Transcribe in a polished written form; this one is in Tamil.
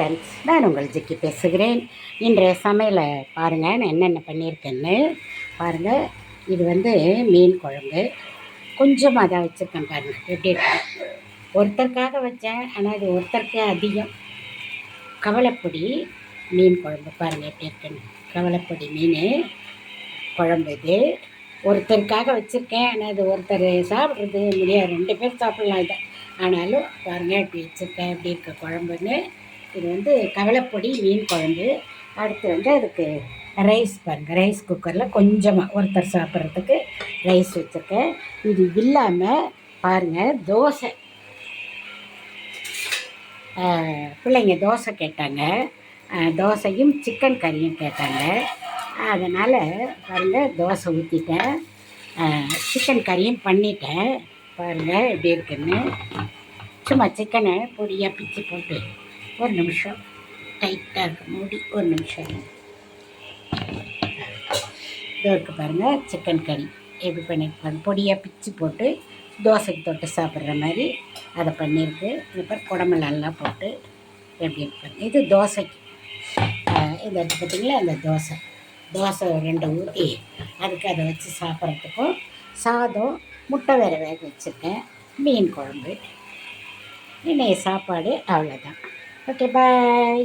ஃப்ரெண்ட்ஸ், நான் உங்கள் ஜிக்கி பேசுகிறேன். இன்றைய சமையலை பாருங்கள், நான் என்னென்ன பண்ணியிருக்கேன்னு பாருங்கள். இது வந்து மீன் குழம்பு. கொஞ்சமாக தான் வச்சுருக்கேன் பாருங்கள், எப்படி இருக்கு. ஒருத்தருக்காக வச்சேன், ஆனால் இது ஒருத்தருக்கே அதிகம். கவலைப்பொடி மீன் குழம்பு பாருங்கள் எப்படி இருக்குன்னு. கவலைப்பொடி மீன் குழம்பு இது ஒருத்தருக்காக வச்சுருக்கேன், ஆனால் இது ஒருத்தர் சாப்பிட்றது முடியாது, 2 பேர் சாப்பிட்லாம் இதை. ஆனாலும் பாருங்கள் எப்படி வச்சுருக்கேன், எப்படி இருக்க குழம்புன்னு. இது வந்து கவலைப்பொடி மீன் குழம்பு. அடுத்து வந்து அதுக்கு ரைஸ் பாருங்கள், ரைஸ் குக்கரில் கொஞ்சமாக ஒருத்தர் சாப்பிட்றதுக்கு ரைஸ் வச்சுருக்கேன். இது இல்லாமல் பாருங்கள், தோசை. பிள்ளைங்க தோசை கேட்டாங்க, தோசையும் சிக்கன் கறியும் கேட்டாங்க. அதனால் பாருங்கள், தோசை ஊற்றிட்டேன், சிக்கன் கறியும் பண்ணிட்டேன். பாருங்கள் எப்படி இருக்குன்னு. சும்மா சிக்கனை பொடியாக பிச்சு போட்டு ஒரு நிமிஷம் டைட்டாக இருக்கு மூடி, ஒரு நிமிஷம் இது இருக்கு பாருங்கள். சிக்கன் கறி எப்படி பண்ணியிருப்பாங்க, பொடியாக பிச்சு போட்டு தோசைக்கு தொட்டு சாப்பிட்ற மாதிரி அதை பண்ணியிருக்கு. இப்போ குடமிளெல்லாம் போட்டு எப்படி இருப்பாங்க. இது தோசைக்கு இதை எடுத்து பார்த்திங்களா, அந்த தோசை 2 ஊற்றி அதுக்கு அதை வச்சு சாப்பிட்றதுக்கும். சாதம், முட்டை வேறு வேக வச்சுருக்கேன், மீன் குழம்பு, இன்னைய சாப்பாடு அவ்வளோதான். ஓகே, பாய்.